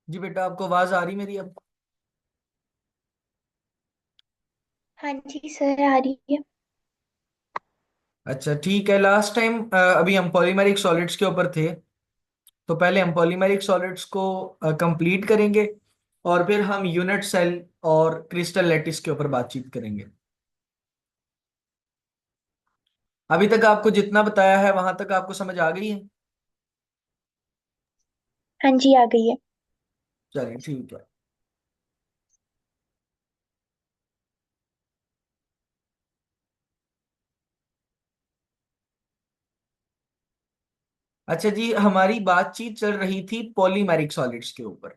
जी बेटा, आपको आवाज आ रही मेरी अब? हाँ जी सर, आ रही है। अच्छा ठीक है। लास्ट टाइम अभी हम पॉलीमेरिक सॉलिड्स के ऊपर थे, तो पहले हम पॉलीमेरिक सॉलिड्स को कंप्लीट करेंगे और फिर हम यूनिट सेल और क्रिस्टल लैटिस के ऊपर बातचीत करेंगे। अभी तक आपको जितना बताया है वहां तक आपको समझ आ गई है? हाँ जी, आ गई है। चलिए ठीक है। अच्छा जी, हमारी बातचीत चल रही थी पॉलीमेरिक सॉलिड्स के ऊपर।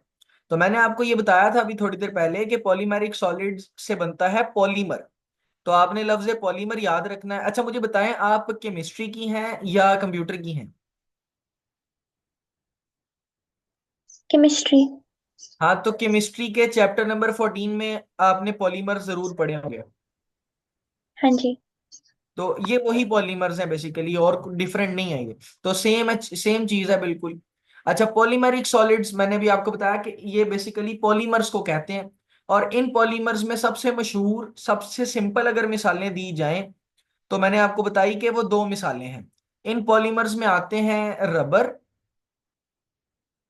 तो मैंने आपको ये बताया था अभी थोड़ी देर पहले कि पॉलीमेरिक सॉलिड्स से बनता है पॉलीमर। तो आपने लफ्ज पॉलीमर याद रखना है। अच्छा मुझे बताएं, आप केमिस्ट्री की हैं या कंप्यूटर की हैं? केमिस्ट्री। हाँ, तो केमिस्ट्री के चैप्टर नंबर 14 में आपने पॉलीमर जरूर पढ़े होंगे। हाँ जी। तो ये वही पॉलीमर्स हैं बेसिकली, और डिफरेंट नहीं है ये। तो सेम सेम चीज है बिल्कुल। अच्छा, पॉलीमेरिक सॉलिड्स मैंने भी आपको बताया कि ये बेसिकली पॉलीमर्स को कहते हैं। और इन पॉलीमर्स में सबसे मशहूर, सबसे सिंपल अगर मिसालें दी जाएं, तो मैंने आपको बताई कि वो दो मिसालें हैं। इन पॉलीमर्स में आते हैं rubber,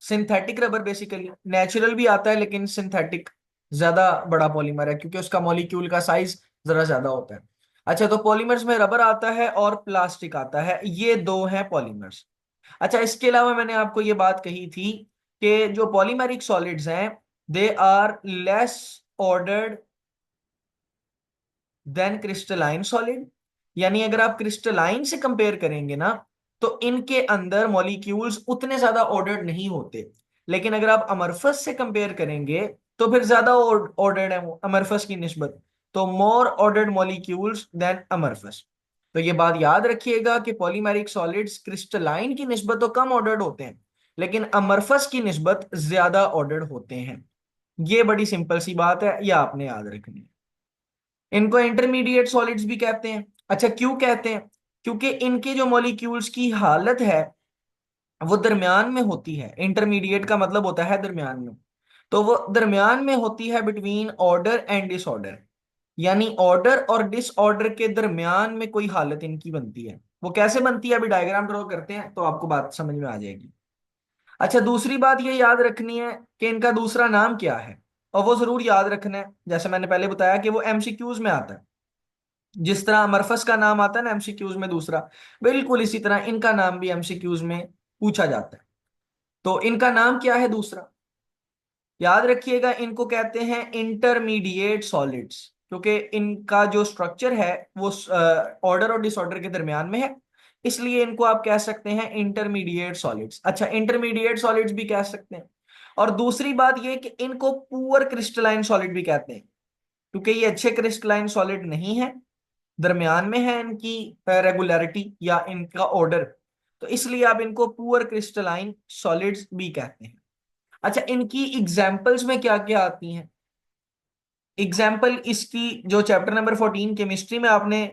synthetic rubber. Basically natural भी आता है, लेकिन सिंथेटिक ज्यादा बड़ा पॉलीमर है क्योंकि उसका मॉलिक्यूल का साइज जरा ज्यादा होता है। अच्छा, तो पॉलीमर्स में रबर आता है और प्लास्टिक आता है, ये दो हैं पॉलीमर्स। अच्छा, इसके अलावा मैंने आपको ये बात कही थी कि जो पॉलीमेरिक सॉलिड्स हैं, they are less ordered than crystalline solid. यानी अगर आप क्रिस्टलाइन से कंपेयर करेंगे ना, तो इनके अंदर मॉलिक्यूल्स उतने ज्यादा ऑर्डर्ड नहीं होते। लेकिन अगर आप अमरफस से कंपेयर करेंगे, तो फिर ज्यादा ऑर्डर्ड है वो अमरफस की निस्बत। तो मोर ऑर्डर्ड मॉलिक्यूल्स देन अमरफस। तो ये बात याद रखिएगा कि पॉलीमेरिक सॉलिड्स क्रिस्टलाइन की निस्बत तो कम ऑर्डर्ड होते हैं, लेकिन अमरफस की निस्बत ज्यादा ऑर्डर्ड होते हैं। ये बड़ी सिंपल सी बात है, यह आपने याद रखनी है। इनको इंटरमीडिएट सॉलिड्स भी कहते हैं। अच्छा, क्यों कहते हैं? क्योंकि इनके जो मॉलिक्यूल्स की हालत है वो दरमियान में होती है। इंटरमीडिएट का मतलब होता है दरमियान में। तो वो दरमियान में होती है बिटवीन ऑर्डर एंड डिसऑर्डर। यानी ऑर्डर और डिसऑर्डर के दरमियान में कोई हालत इनकी बनती है। वो कैसे बनती है, अभी डायग्राम ड्रॉ करते हैं तो आपको बात समझ में आ जाएगी। अच्छा, दूसरी बात ये याद रखनी है कि इनका दूसरा नाम क्या है। और वो जरूर याद रखना है, जैसे मैंने पहले बताया कि वो एमसीक्यूज में आता है। जिस तरह मरफस का नाम आता है ना एमसीक्यूज में दूसरा, बिल्कुल इसी तरह इनका नाम भी एमसीक्यूज में पूछा जाता है। तो इनका नाम क्या है दूसरा? याद रखिएगा, इनको कहते हैं इंटरमीडिएट सॉलिड्स, क्योंकि इनका जो स्ट्रक्चर है वो ऑर्डर और डिसऑर्डर के दरमियान में है। इसलिए इनको आप कह सकते हैं इंटरमीडिएट सॉलिड्स। अच्छा, इंटरमीडिएट सॉलिड्स भी कह सकते हैं। और दूसरी बात ये कि इनको पुअर क्रिस्टलाइन सॉलिड भी कहते हैं, क्योंकि ये अच्छे क्रिस्टलाइन सॉलिड नहीं है, दरमियान में है इनकी रेगुलरिटी या इनका ऑर्डर। तो इसलिए आप इनको पुअर क्रिस्टलाइन सॉलिड्स भी कहते हैं। अच्छा, इनकी एग्जाम्पल्स में क्या क्या आती हैं? एग्जाम्पल इसकी, जो चैप्टर नंबर 14 केमिस्ट्री में आपने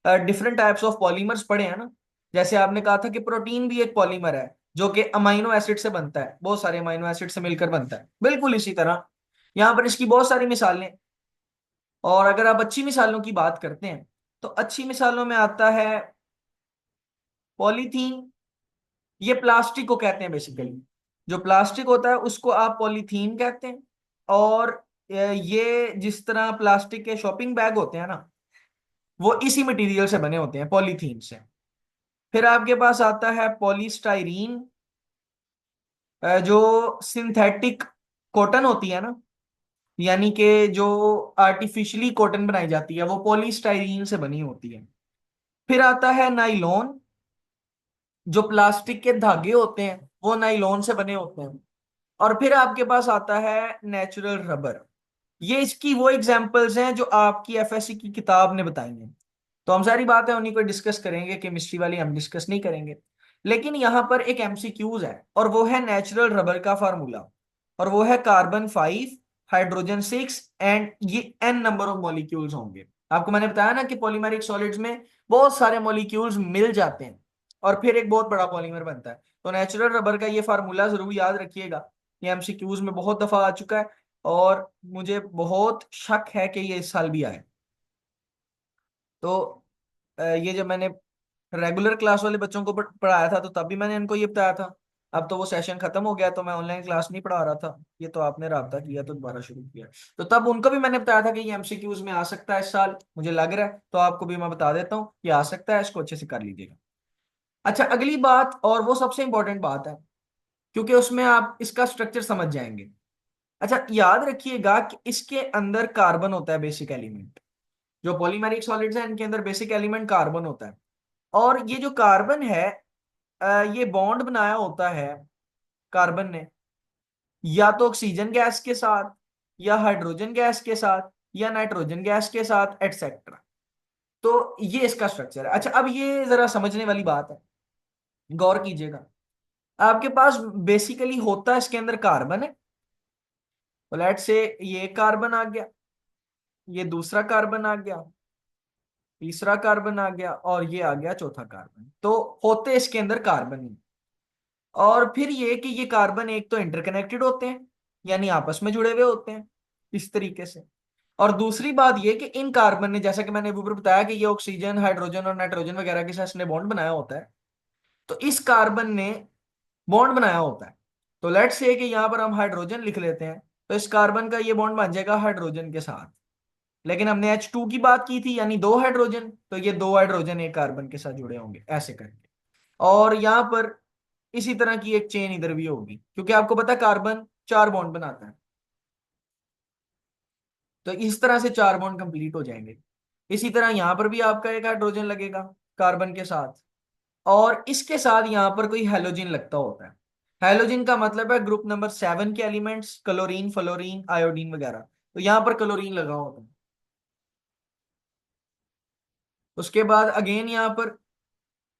डिफरेंट टाइप्स ऑफ पॉलीमर्स पढ़े हैं ना। जैसे आपने कहा था कि प्रोटीन भी एक पॉलीमर है जो कि अमाइनो एसिड से बनता है, बहुत सारे अमाइनो एसिड से मिलकर बनता है, बिल्कुल इसी तरह यहां पर इसकी बहुत सारी मिसालें। और अगर आप अच्छी मिसालों की बात करते हैं, तो अच्छी मिसालों में आता है पॉलीथीन। ये प्लास्टिक को कहते हैं बेसिकली। जो प्लास्टिक होता है उसको आप पॉलीथीन कहते हैं। और ये जिस तरह प्लास्टिक के शॉपिंग बैग होते हैं ना, वो इसी मटेरियल से बने होते हैं, पॉलीथीन से। फिर आपके पास आता है पॉलीस्टाइरीन। जो सिंथेटिक कॉटन होती है ना, यानी कि जो आर्टिफिशियली कॉटन बनाई जाती है, वो पॉलीस्टाइरीन से बनी होती है। फिर आता है नाइलॉन। जो प्लास्टिक के धागे होते हैं वो नाइलॉन से बने होते हैं। और फिर आपके पास आता है नेचुरल रबर। ये इसकी वो एग्जांपल्स हैं जो आपकी एफएससी की किताब ने बताई हैं। तो हम सारी बात है उन्हीं को डिस्कस करेंगे, केमिस्ट्री वाली हम डिस्कस नहीं करेंगे। लेकिन यहाँ पर एक एमसीक्यूज है, और वो है नेचुरल रबर का फार्मूला। और वो है कार्बन 5, हाइड्रोजन 6, एंड ये एन नंबर ऑफ मॉलिक्यूल्स होंगे। आपको मैंने बताया ना कि पॉलीमेरिक सॉलिड्स में बहुत सारे मॉलिक्यूल्स मिल जाते हैं और फिर एक बहुत बड़ा पॉलीमर बनता है। तो नेचुरल रबर का ये फार्मूला जरूर याद रखिएगा। ये एमसीक्यूज में बहुत दफा आ चुका है और मुझे बहुत शक है कि ये इस साल भी आए। तो ये जब मैंने रेगुलर क्लास वाले बच्चों को पढ़ाया था तो तब भी मैंने इनको ये बताया था। अब तो वो सेशन खत्म हो गया तो मैं ऑनलाइन क्लास नहीं पढ़ा रहा था, ये तो आपने राब्ता किया तो दोबारा शुरू किया। तो तब उनको भी मैंने बताया था कि ये एमसीक्यूज में आ सकता है इस साल, मुझे लग रहा है, तो आपको भी मैं बता देता हूँ ये आ सकता है, इसको अच्छे से कर लीजिएगा। अच्छा, अगली बात, और वो सबसे इंपॉर्टेंट बात है क्योंकि उसमें आप इसका स्ट्रक्चर समझ जाएंगे। अच्छा, याद रखिएगा कि इसके अंदर कार्बन होता है बेसिक एलिमेंट। जो पॉलीमेरिक सॉलिड्स हैं इनके अंदर बेसिक एलिमेंट कार्बन होता है। और ये जो कार्बन है, ये बॉन्ड बनाया होता है कार्बन ने या तो ऑक्सीजन गैस के साथ, या हाइड्रोजन गैस के साथ, या नाइट्रोजन गैस के साथ, एटसेट्रा। तो ये इसका स्ट्रक्चर है। अच्छा, अब ये जरा समझने वाली बात है, गौर कीजिएगा। आपके पास बेसिकली होता है इसके अंदर कार्बन है, तो लेट्स से ये कार्बन आ गया, ये दूसरा कार्बन आ गया, तीसरा कार्बन आ गया, और ये आ गया चौथा कार्बन। तो होते इसके अंदर कार्बन ही। और फिर ये कि ये कार्बन एक तो इंटरकनेक्टेड होते हैं, यानी आपस में जुड़े हुए होते हैं इस तरीके से। और दूसरी बात ये कि इन कार्बन ने, जैसा कि मैंने ऊपर बताया कि ये ऑक्सीजन, हाइड्रोजन और नाइट्रोजन वगैरह के साथ इसने बॉन्ड बनाया होता है, तो इस कार्बन ने बॉन्ड बनाया होता है। तो लेट्स से कि यहाँ पर हम हाइड्रोजन लिख लेते हैं, तो इस कार्बन का ये बॉन्ड बन जाएगा हाइड्रोजन के साथ। लेकिन हमने H2 की बात की थी, यानी दो हाइड्रोजन, तो ये दो हाइड्रोजन एक कार्बन के साथ जुड़े होंगे ऐसे करके। और यहाँ पर इसी तरह की एक चेन इधर भी होगी, क्योंकि आपको पता है कार्बन चार बॉन्ड बनाता है। तो इस तरह से चार बॉन्ड कंप्लीट हो जाएंगे। इसी तरह यहां पर भी आपका एक हाइड्रोजन लगेगा कार्बन के साथ, और इसके साथ यहां पर कोई हेलोजन लगता होता है। हेलोजन का मतलब है ग्रुप नंबर 7 के एलिमेंट्स, क्लोरीन, फ्लोरीन, आयोडीन वगैरह। तो यहां पर क्लोरीन लगा होता है। उसके बाद अगेन यहां पर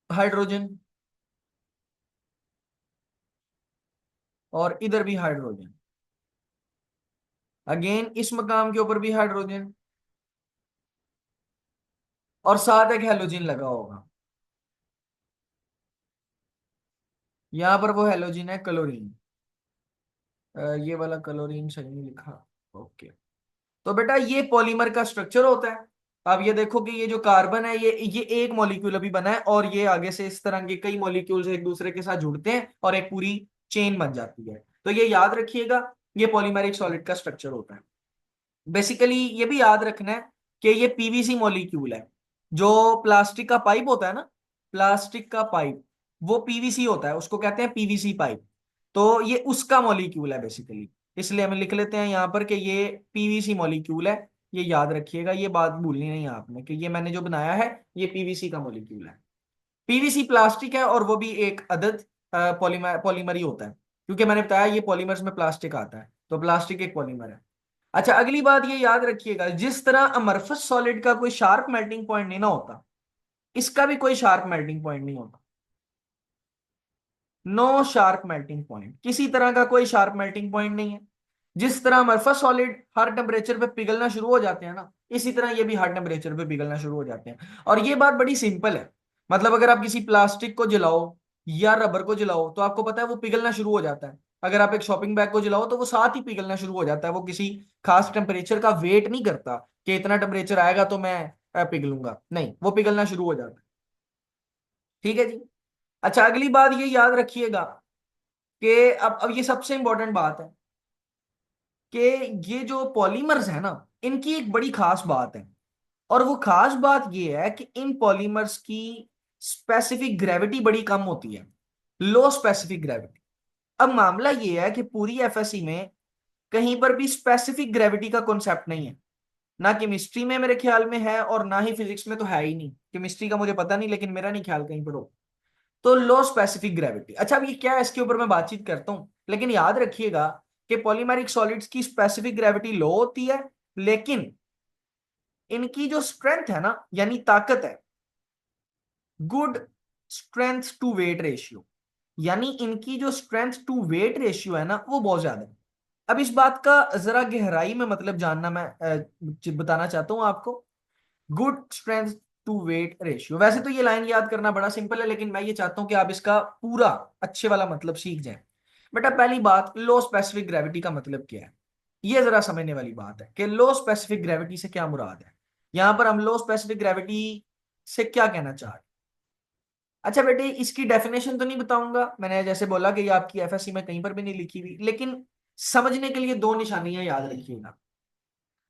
हाइड्रोजन, और इधर भी हाइड्रोजन, अगेन इस मकाम के ऊपर भी हाइड्रोजन, और साथ एक हेलोजन लगा होगा। यहां पर वो हेलोजन है क्लोरीन। ये वाला क्लोरीन सही नहीं लिखा। ओके। तो बेटा ये पॉलीमर का स्ट्रक्चर होता है। अब ये देखो कि ये जो कार्बन है ये एक मॉलिक्यूल अभी बना है, और ये आगे से इस तरह के कई मॉलिक्यूल्स एक दूसरे के साथ जुड़ते हैं और एक पूरी चेन बन जाती है। तो ये याद रखिएगा, ये पॉलीमेरिक सॉलिड का स्ट्रक्चर होता है। बेसिकली ये भी याद रखना है कि ये पीवीसी मॉलिक्यूल है। जो प्लास्टिक का पाइप होता है ना, प्लास्टिक का पाइप, वो पीवीसी होता है, उसको कहते हैं पीवीसी पाइप। तो ये उसका मॉलिक्यूल है बेसिकली। इसलिए हम लिख लेते हैं यहां पर कि ये पीवीसी मॉलिक्यूल है। ये याद रखिएगा, ये बात भूलनी नहीं है आपने कि ये मैंने जो बनाया है ये पीवीसी का मॉलिक्यूल है। पीवीसी प्लास्टिक है, और वो भी एक अदद पॉलीमर पॉलीमर ही होता है, क्योंकि मैंने बताया ये पॉलीमर्स में प्लास्टिक आता है, तो प्लास्टिक एक पॉलीमर है। अच्छा, अगली बात ये याद रखिएगा, जिस तरह अमरफस सॉलिड का कोई शार्प मेल्टिंग पॉइंट नहीं ना होता, इसका भी कोई शार्प मेल्टिंग पॉइंट नहीं होता। नो शार्प मेल्टिंग पॉइंट, किसी तरह का कोई शार्प मेल्टिंग पॉइंट नहीं है। जिस तरह अमरफस सॉलिड हर टेम्परेचर पे पिघलना शुरू हो जाते हैं ना, इसी तरह ये भी हर टेम्परेचर पे पिघलना शुरू हो जाते हैं। और ये बात बड़ी सिंपल है। मतलब अगर आप किसी प्लास्टिक को जलाओ या रबर को जलाओ तो आपको पता है वो पिघलना शुरू हो जाता है। अगर आप एक शॉपिंग बैग को जलाओ तो वो साथ ही पिघलना शुरू हो जाता है, वो किसी खास टेम्परेचर का वेट नहीं करता कि इतना टेम्परेचर आएगा तो मैं पिघलूंगा, नहीं, वो पिघलना शुरू हो जाता है। ठीक है जी। अच्छा, अगली बात ये याद रखिएगा कि अब ये सबसे इंपॉर्टेंट बात है कि ये जो पॉलीमर्स है ना, इनकी एक बड़ी खास बात है। और वो खास बात ये है कि इन पॉलीमर्स की स्पेसिफिक ग्रेविटी बड़ी कम होती है, लो स्पेसिफिक ग्रेविटी। अब मामला ये है कि पूरी एफएससी में कहीं पर भी स्पेसिफिक ग्रेविटी का कॉन्सेप्ट नहीं है। ना केमिस्ट्री में मेरे ख्याल में है, और ना ही फिजिक्स में, तो है ही नहीं। केमिस्ट्री का मुझे पता नहीं, लेकिन मेरा नहीं ख्याल कहीं पर हो। तो लो स्पेसिफिक ग्रेविटी, अच्छा अब ये क्या है इसके ऊपर मैं बातचीत करता हूं, लेकिन याद रखिएगा कि पॉलीमेरिक सॉलिड्स की स्पेसिफिक ग्रेविटी लो होती है, लेकिन इनकी जो स्ट्रेंथ है ना, यानी ताकत है, good strength to weight ratio, यानी इनकी जो स्ट्रेंथ टू वेट रेशियो है ना वो बहुत ज्यादा है। अब इस बात का जरा गहराई में मतलब जानना मैं बताना चाहता हूं आपको। Good strength to weight ratio, वैसे तो ये लाइन याद करना बड़ा सिंपल है, लेकिन मैं ये चाहता हूं कि आप इसका पूरा अच्छे वाला मतलब सीख जाएं। बेटा पहली बात, लो स्पेसिफिक ग्रेविटी का मतलब क्या है, ये जरा समझने वाली बात है कि लो स्पेसिफिक ग्रेविटी से क्या मुराद है। यहां पर हम लो स्पेसिफिक ग्रेविटी से क्या कहना चाह रहे हैं। अच्छा बेटे, इसकी डेफिनेशन तो नहीं बताऊंगा, मैंने जैसे बोला कि ये आपकी एफएससी में कहीं पर भी नहीं लिखी हुई, लेकिन समझने के लिए दो निशानियां याद रखिएगा।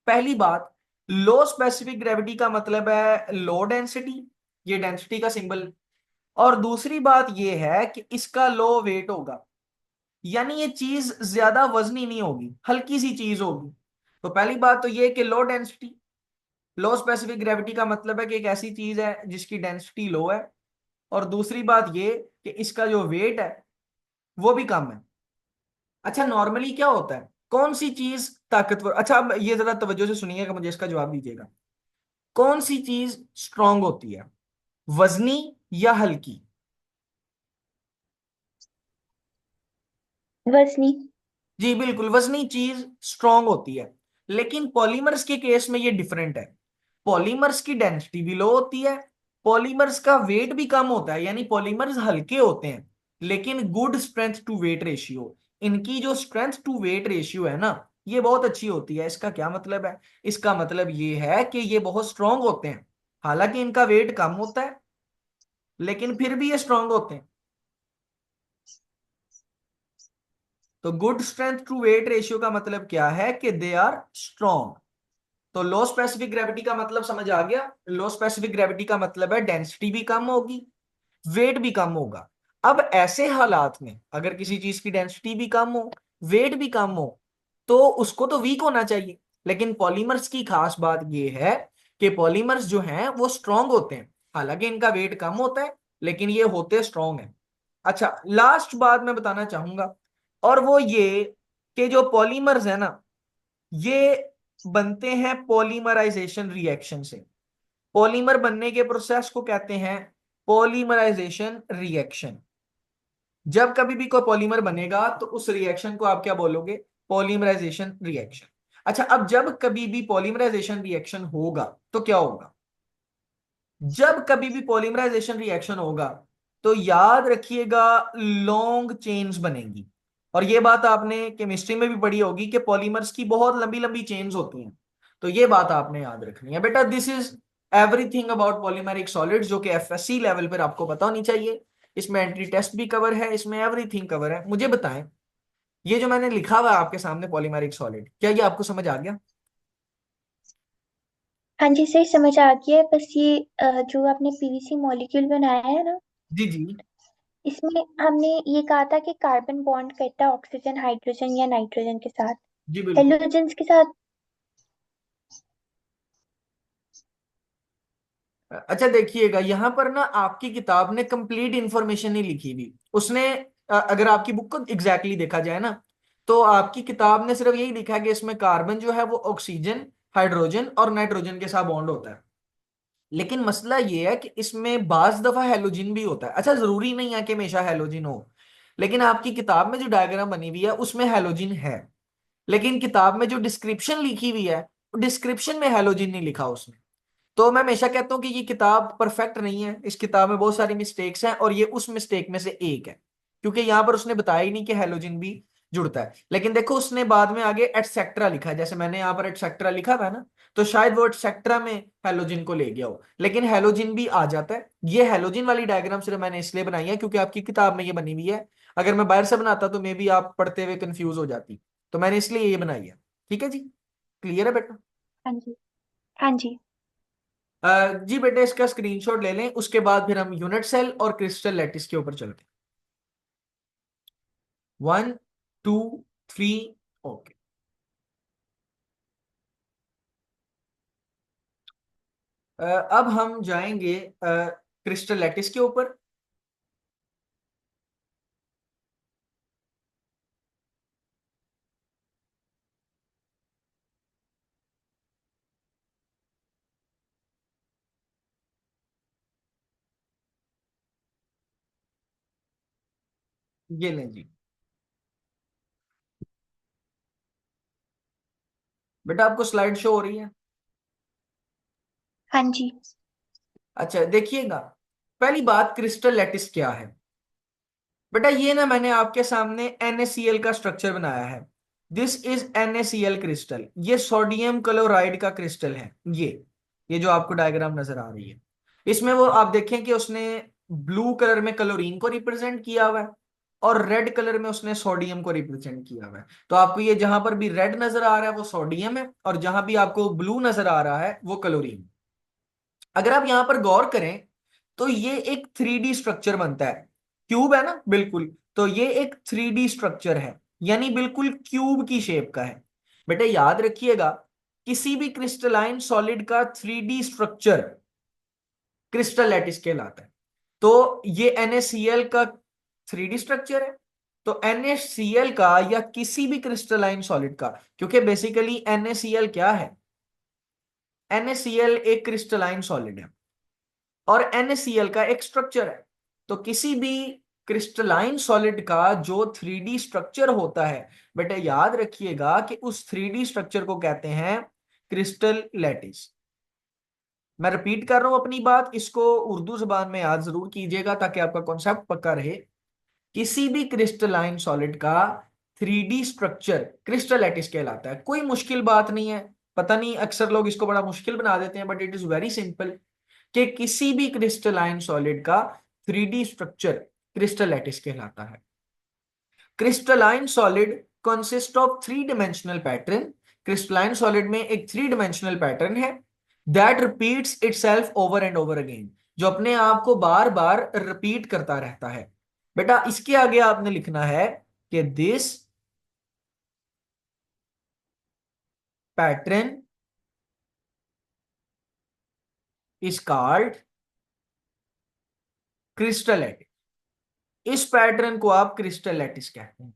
पहली बात, लो स्पेसिफिक ग्रेविटी का मतलब है लो डेंसिटी, ये डेंसिटी का सिंबल। और दूसरी बात ये है कि इसका लो वेट होगा, यानी ये चीज ज्यादा वजनी नहीं होगी, हल्की सी चीज होगी। तो पहली बात तो ये कि लो डेंसिटी, लो स्पेसिफिक ग्रेविटी का मतलब है कि एक ऐसी चीज है जिसकी डेंसिटी लो है। और दूसरी बात ये कि इसका जो वेट है वो भी कम है। अच्छा नॉर्मली क्या होता है, कौन सी चीज ताकतवर, अच्छा अब ये जरा तवज्जो से सुनिएगा, मुझे इसका जवाब दीजिएगा। कौन सी चीज स्ट्रांग होती है, वजनी या हल्की? वजनी। जी बिल्कुल, वजनी चीज स्ट्रांग होती है। लेकिन पॉलीमर्स के केस में ये डिफरेंट है। पॉलीमर्स की डेंसिटी भी लो होती है, पॉलीमर्स का वेट भी कम होता है, यानी पॉलीमर्स हल्के होते हैं, लेकिन good strength to weight ratio, इनकी जो स्ट्रेंथ टू वेट रेशियो है ना, ये बहुत अच्छी होती है। इसका क्या मतलब है, इसका मतलब ये है कि ये बहुत स्ट्रांग होते हैं, हालांकि इनका वेट कम होता है, लेकिन फिर भी ये स्ट्रांग होते हैं। तो good strength to weight ratio का मतलब क्या है कि दे आर स्ट्रांग। तो लो स्पेसिफिक ग्रेविटी का मतलब समझ आ गया, लो स्पेसिफिक ग्रेविटी का मतलब है डेंसिटी भी कम होगी, वेट भी कम होगा। अब ऐसे हालात में अगर किसी चीज की डेंसिटी भी कम हो, वेट भी कम हो, तो उसको तो वीक होना चाहिए। लेकिन पॉलीमर्स की खास बात यह है कि पॉलीमर्स जो हैं वो स्ट्रांग होते हैं, हालांकि इनका वेट कम होता है, लेकिन ये होते स्ट्रांग हैं। अच्छा लास्ट बात मैं बताना चाहूंगा, और वो ये कि जो पॉलीमर्स है ना, ये बनते हैं पॉलीमराइजेशन रिएक्शन से। पॉलीमर बनने के प्रोसेस को कहते हैं पॉलीमराइजेशन रिएक्शन। जब कभी भी कोई पॉलीमर बनेगा तो उस रिएक्शन को आप क्या बोलोगे, पॉलीमराइजेशन रिएक्शन। अच्छा अब जब कभी भी पॉलीमराइजेशन रिएक्शन होगा तो क्या होगा, जब कभी भी पॉलीमराइजेशन रिएक्शन होगा तो याद रखिएगा लॉन्ग चेन्स बनेंगी। और ये बात आपने केमिस्ट्री में भी पढ़ी होगी कि पॉलीमर्स की बहुत लंबी लंबी चेन्स होती हैं। तो ये बात आपने याद रखनी है बेटा, this is everything about polymeric solids, जो कि एफएससी लेवल पर आपको पता होनी चाहिए। इसमें एंट्री टेस्ट भी कवर है, इसमें एवरीथिंग कवर है। मुझे बताएं, ये जो मैंने लिखा हुआ है आपके सामने पॉलीमेरिक सॉलिड, क्या ये आपको समझ आ गया? हाँ जी सही समझ आ गया है। बस ये जो आपने पीवीसी मॉलिक्यूल बनाया है ना, जी जी। इसमें हमने ये कहा था कि कार्बन बॉन्ड करता है ऑक्सीजन हाइड्रोजन या नाइट्रोजन के साथ, जी बिल्कुल। हेलोजेंस के साथ। अच्छा देखिएगा, यहां पर ना आपकी किताब ने कंप्लीट इंफॉर्मेशन नहीं लिखी हुई, उसने अगर आपकी बुक को एग्जैक्टली देखा जाए ना, तो आपकी किताब ने सिर्फ यही लिखा है कि इसमें कार्बन जो है वो ऑक्सीजन, हाइड्रोजन और नाइट्रोजन के साथ बॉन्ड होता है। लेकिन मसला ये है कि इसमें बाज दफा हेलोजन भी होता है। अच्छा जरूरी नहीं है कि हमेशा हेलोजन हो, लेकिन आपकी किताब में जो डायग्राम बनी हुई है उसमें हेलोजन है, लेकिन किताब में जो डिस्क्रिप्शन लिखी हुई है, डिस्क्रिप्शन में हेलोजन नहीं लिखा उसने। तो मैं हमेशा कहता हूँ कि ये किताब परफेक्ट नहीं है, इस किताब में बहुत सारी मिस्टेक्स हैं, और ये उस मिस्टेक में से एक है, क्योंकि यहां पर उसने बताया ही नहीं कि हेलोजन भी जुड़ता है। लेकिन देखो उसने बाद में आगे एटसेट्रा लिखा है, जैसे मैंने यहाँ पर एटसेट्रा लिखा था ना, तो शायद वो एटसेट्रा में हेलोजन को ले गया हो, लेकिन हेलोजन भी आ जाता है। ये हेलोजन वाली डायग्राम सिर्फ मैंने इसलिए बनाई है क्योंकि आपकी किताब में ये बनी हुई है। अगर मैं बाहर से बनाता तो मे भी आप पढ़ते हुए कंफ्यूज हो जाती, तो मैंने इसलिए ये बनाई है। ठीक है जी, क्लियर है बेटा? हाँ जी। हाँ जी। जी बेटे इसका स्क्रीनशॉट ले लें, उसके बाद फिर हम यूनिट सेल और क्रिस्टल लैटिस के ऊपर चलते हैं। 1 2 3। ओके। अब हम जाएंगे क्रिस्टल लैटिस के ऊपर। ये लें जी। बेटा आपको स्लाइड शो हो रही है? हाँ जी। अच्छा देखिएगा, पहली बात क्रिस्टल लैटिस क्या है। बेटा ये ना मैंने आपके सामने NaCl का स्ट्रक्चर बनाया है। दिस इज NaCl क्रिस्टल, ये सोडियम क्लोराइड का क्रिस्टल है। ये जो आपको डायग्राम नजर आ रही है, इसमें वो आप देखें कि उसने ब्लू कलर में क्लोरीन को रिप्रेजेंट किया हुआ है और रेड कलर में उसने सोडियम को रिप्रेजेंट किया हुआ है। तो आपको ये जहां पर भी रेड नजर आ रहा है वो सोडियम है, और जहां भी आपको ब्लू नजर आ रहा है वो क्लोरीन। अगर आप यहां पर गौर करें तो ये एक 3D स्ट्रक्चर बनता है। क्यूब है ना, बिल्कुल। तो ये एक 3D स्ट्रक्चर है, यानी बिल्कुल क्यूब की शेप का है। बेटा याद रखिएगा, किसी भी क्रिस्टलाइन सॉलिड का 3D स्ट्रक्चर क्रिस्टल लैटिस कहलाता है। तो ये NaCl का 3D स्ट्रक्चर है। तो NaCl का या किसी भी क्रिस्टलाइन सॉलिड का, क्योंकि बेसिकली NaCl क्या है, NaCl एक क्रिस्टलाइन सॉलिड है और NaCl का एक स्ट्रक्चर है। तो किसी भी क्रिस्टलाइन सॉलिड का जो 3D स्ट्रक्चर होता है, बेटा याद रखिएगा कि उस 3D स्ट्रक्चर को कहते हैं क्रिस्टल लैटिस। मैं रिपीट कर रहा हूं अपनी बात, इसको उर्दू जबान में याद जरूर कीजिएगा ताकि आपका कॉन्सेप्ट पक्का रहे। किसी भी क्रिस्टलाइन सॉलिड का 3D स्ट्रक्चर क्रिस्टल लैटिस कहलाता है। कोई मुश्किल बात नहीं है। पता नहीं अक्सर लोग इसको बड़ा मुश्किल बना देते हैं, but it is very simple कि किसी भी क्रिस्टलाइन सॉलिड का 3D स्ट्रक्चर क्रिस्टल लैटिस कहलाता है। Crystalline solid consist of three dimensional pattern. Crystalline solid में एक थ्री डिमेंशनल पैटर्न है that repeats itself over and over again, जो अपने आप को बार बार रिपीट करता रहता है। बेटा इसके आगे आपने लिखना है कि this pattern is called crystal lattice. इस पैटर्न को आप क्रिस्टल लैटिस कहते हैं।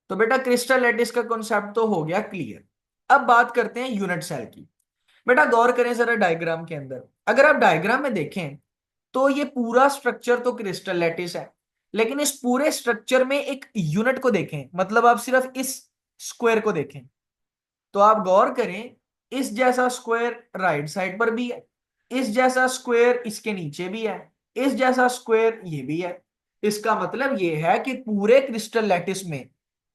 तो बेटा क्रिस्टल लैटिस का कॉन्सेप्ट तो हो गया क्लियर। अब बात करते हैं यूनिट सेल की। बेटा गौर करें जरा डायग्राम के अंदर, अगर आप डायग्राम में देखें तो ये पूरा स्ट्रक्चर तो क्रिस्टल लैटिस है, लेकिन इस पूरे स्ट्रक्चर में एक यूनिट को देखें, मतलब आप सिर्फ इस स्क्वायर को देखें, तो आप गौर करें, इस जैसा स्क्वायर राइट साइड पर भी है, इस जैसा स्क्वायर इसके नीचे भी है, इस जैसा स्क्वायर ये भी है। इसका मतलब ये है कि पूरे क्रिस्टल लैटिस में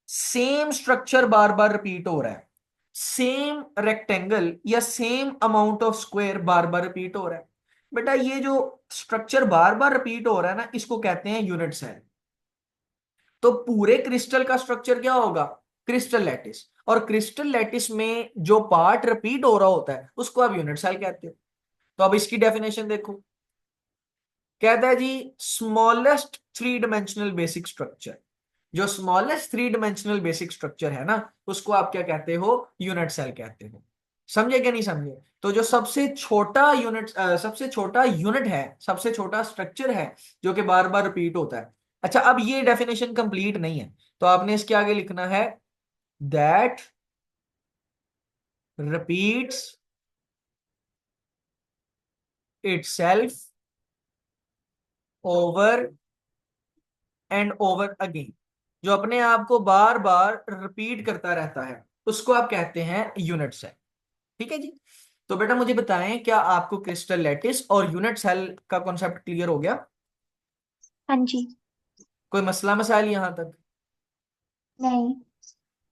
सेम स्ट्रक्चर बार बार रिपीट हो रहा है, सेम रेक्टेंगल या same amount of square bar bar repeat हो रहा है। बेटा ये जो स्ट्रक्चर बार बार रिपीट हो रहा है ना, इसको कहते हैं यूनिट सेल। तो पूरे क्रिस्टल का स्ट्रक्चर क्या होगा, क्रिस्टल लैटिस। और क्रिस्टल लैटिस में जो पार्ट रिपीट हो रहा होता है उसको आप यूनिट सेल कहते हो। तो अब इसकी डेफिनेशन देखो, कहता है जी smallest three dimensional basic structure. जो smallest three dimensional basic structure है ना, उसको आप क्या कहते हो, यूनिट सेल कहते हो। समझे क्या नहीं समझे? तो जो सबसे छोटा यूनिट सबसे छोटा यूनिट है, सबसे छोटा स्ट्रक्चर है जो कि बार बार रिपीट होता है। अच्छा अब ये डेफिनेशन कंप्लीट नहीं है, तो आपने इसके आगे लिखना है that repeats itself over and over again. जो अपने आप को बार बार रिपीट करता रहता है उसको आप कहते हैं यूनिट सेल। ठीक है जी। तो बेटा मुझे बताएं, क्या आपको क्रिस्टल लैटिस और यूनिट सेल का कॉन्सेप्ट क्लियर हो गया? हाँ जी। कोई मसला मसाइल यहां तक? नहीं।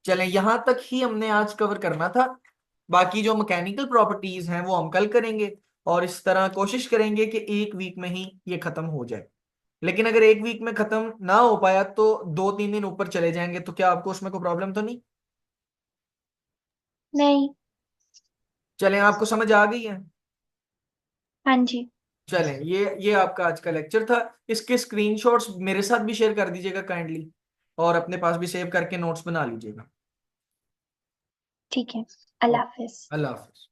चलें, यहां तक ही हमने आज कवर करना था। बाकी जो मैकेनिकल प्रॉपर्टीज हैं वो हम कल करेंगे, और इस तरह कोशिश करेंगे कि एक वीक में ही ये खत्म हो जाए। लेकिन अगर एक वीक में खत्म ना हो पाया तो 2-3 दिन ऊपर चले जाएंगे, तो क्या आपको उसमें कोई प्रॉब्लम तो नहीं? नहीं। चलें, आपको समझ आ गई है? हाँ जी। चलें, ये आपका आज का लेक्चर था। इसके स्क्रीनशॉट्स मेरे साथ भी शेयर कर दीजिएगा काइंडली, और अपने पास भी सेव करके नोट्स बना लीजिएगा। ठीक है। अल्लाह ओके, हाफिज। अल्लाह हाफिज।